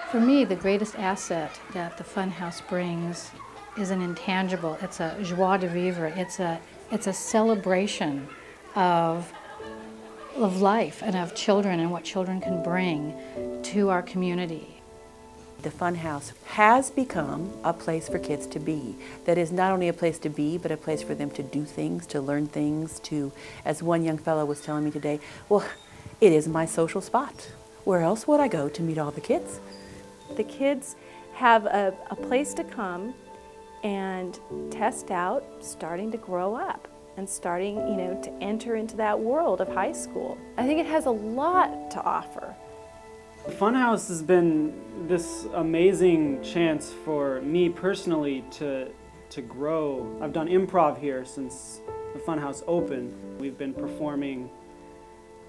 For me, the greatest asset that the Funhouse brings is an intangible. It's a joie de vivre. It's a celebration of life and of children and what children can bring to our community. The Funhouse has become a place for kids to be. That is not only a place to be, but a place for them to do things, to learn things, to, as one young fellow was telling me today, well, it is my social spot. Where else would I go to meet all the kids? The kids have a place to come and test out starting to grow up and starting, to enter into that world of high school. I think it has a lot to offer. Funhouse has been this amazing chance for me personally to grow. I've done improv here since the Funhouse opened. We've been performing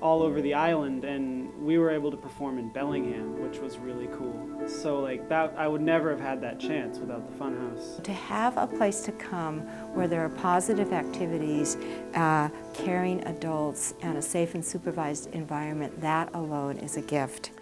all over the island, and we were able to perform in Bellingham, which was really cool. So like that, I would never have had that chance without the Funhouse. To have a place to come where there are positive activities, caring adults, and a safe and supervised environment, that alone is a gift.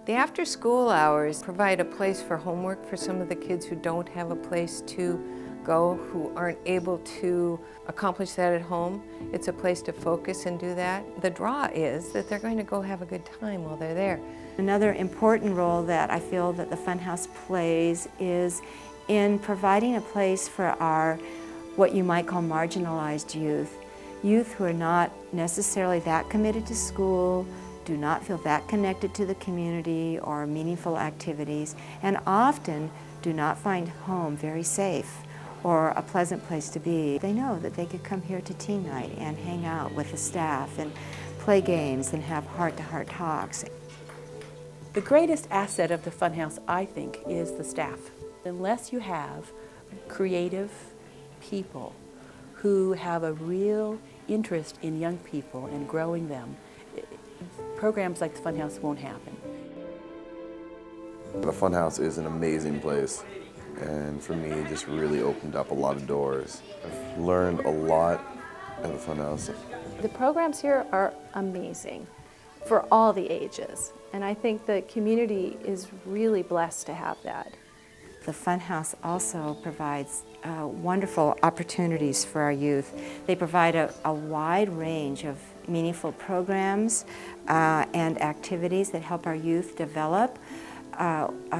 The after-school hours provide a place for homework for some of the kids who don't have a place to go, who aren't able to accomplish that at home. It's a place to focus and do that. The draw is that they're going to go have a good time while they're there. Another important role that I feel that the Funhouse plays is in providing a place for our, what you might call marginalized youth. Youth who are not necessarily that committed to school, do not feel that connected to the community or meaningful activities, and often do not find home very safe or a pleasant place to be. They know that they could come here to teen night and hang out with the staff and play games and have heart-to-heart talks. The greatest asset of the Funhouse, I think, is the staff. Unless you have creative people who have a real interest in young people and growing them, programs like the Funhouse won't happen. The Funhouse is an amazing place, and for me it just really opened up a lot of doors. I've learned a lot at the Funhouse. The programs here are amazing for all the ages, and I think the community is really blessed to have that. The Funhouse also provides wonderful opportunities for our youth. They provide a wide range of meaningful programs and activities that help our youth develop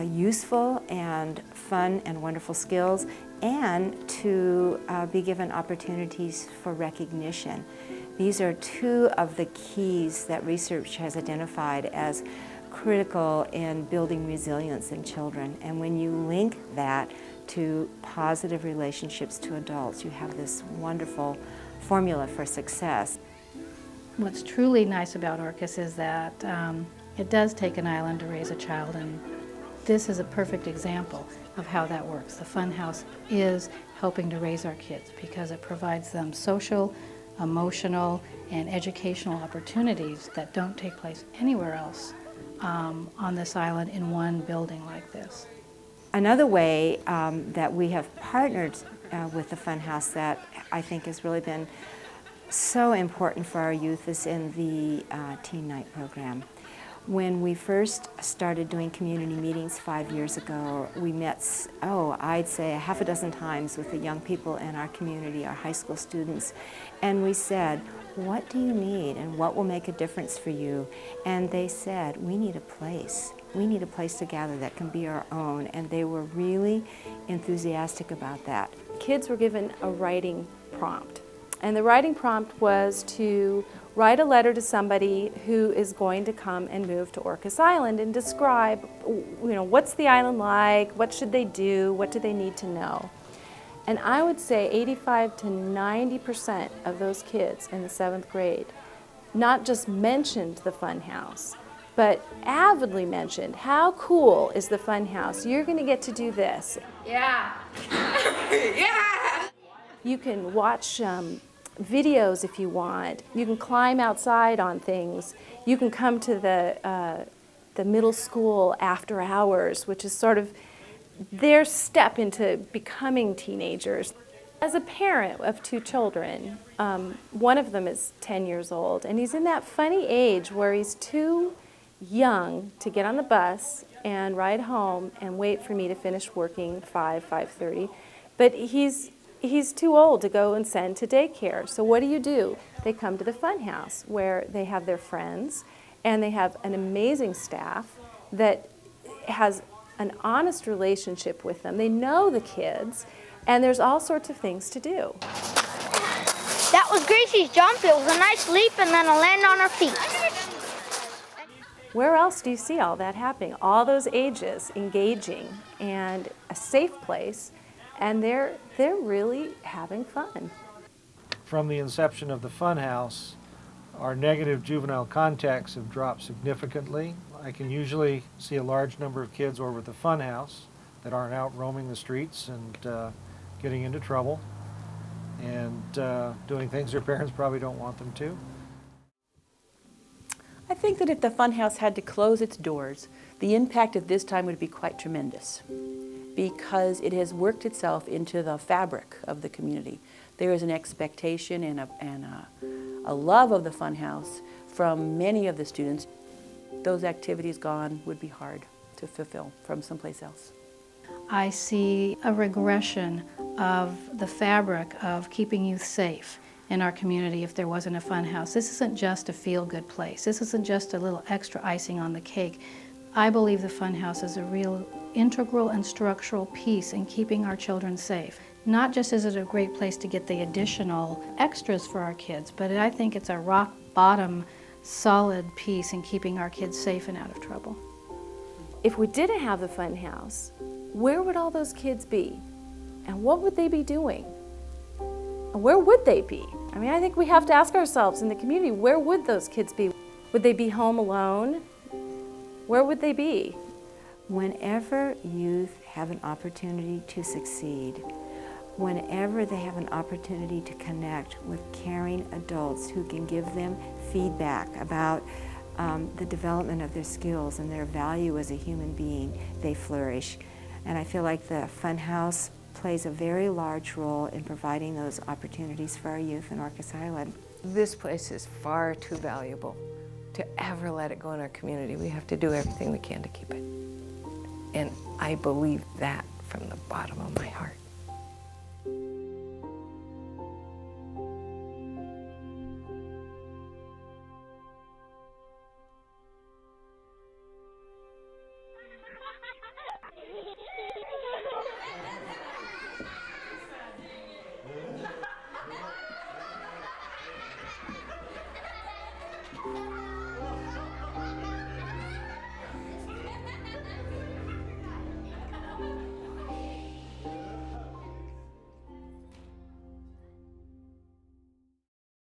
useful and fun and wonderful skills, and to be given opportunities for recognition. These are two of the keys that research has identified as critical in building resilience in children. And when you link that to positive relationships to adults, you have this wonderful formula for success. What's truly nice about Orcas is that it does take an island to raise a child, and this is a perfect example of how that works. The Funhouse is helping to raise our kids because it provides them social, emotional, and educational opportunities that don't take place anywhere else on this island in one building like this. Another way that we have partnered with the Funhouse that I think has really been so important for our youth is in the Teen Night program. When we first started doing community meetings 5 years ago, we met, I'd say a half a dozen times with the young people in our community, our high school students, and we said, what do you need and what will make a difference for you? And they said, we need a place. We need a place to gather that can be our own, and they were really enthusiastic about that. Kids were given a writing prompt, and the writing prompt was to write a letter to somebody who is going to come and move to Orcas Island and describe, what's the island like, what should they do, what do they need to know. And I would say 85 to 90% of those kids in the 7th grade not just mentioned the Funhouse, but avidly mentioned, how cool is the Funhouse? You're going to get to do this. Yeah. Yeah. You can watch videos if you want. You can climb outside on things. You can come to the middle school after hours, which is sort of their step into becoming teenagers. As a parent of 2 children, one of them is 10 years old, and he's in that funny age where he's too young to get on the bus and ride home and wait for me to finish working 5:30. But he's too old to go and send to daycare. So what do? They come to the Funhouse where they have their friends and they have an amazing staff that has an honest relationship with them. They know the kids, and there's all sorts of things to do. That was Gracie's jump. It was a nice leap and then a land on her feet. Where else do you see all that happening? All those ages engaging and a safe place, and they're really having fun. From the inception of the Funhouse, our negative juvenile contacts have dropped significantly. I can usually see a large number of kids over at the Funhouse that aren't out roaming the streets and getting into trouble and doing things their parents probably don't want them to. I think that if the Funhouse had to close its doors, the impact at this time would be quite tremendous because it has worked itself into the fabric of the community. There is an expectation and a love of the Funhouse from many of the students. Those activities gone would be hard to fulfill from someplace else. I see a regression of the fabric of keeping youth safe in our community if there wasn't a Funhouse. This isn't just a feel-good place. This isn't just a little extra icing on the cake. I believe the Funhouse is a real integral and structural piece in keeping our children safe. Not just is it a great place to get the additional extras for our kids, but I think it's a rock bottom, solid piece in keeping our kids safe and out of trouble. If we didn't have the Funhouse, where would all those kids be? And what would they be doing? And where would they be? I mean, I think we have to ask ourselves in the community, where would those kids be? Would they be home alone? Where would they be? Whenever youth have an opportunity to succeed, whenever they have an opportunity to connect with caring adults who can give them feedback about the development of their skills and their value as a human being, they flourish. And I feel like the Funhouse plays a very large role in providing those opportunities for our youth in Orcas Island. This place is far too valuable to ever let it go in our community. We have to do everything we can to keep it. And I believe that from the bottom of my heart.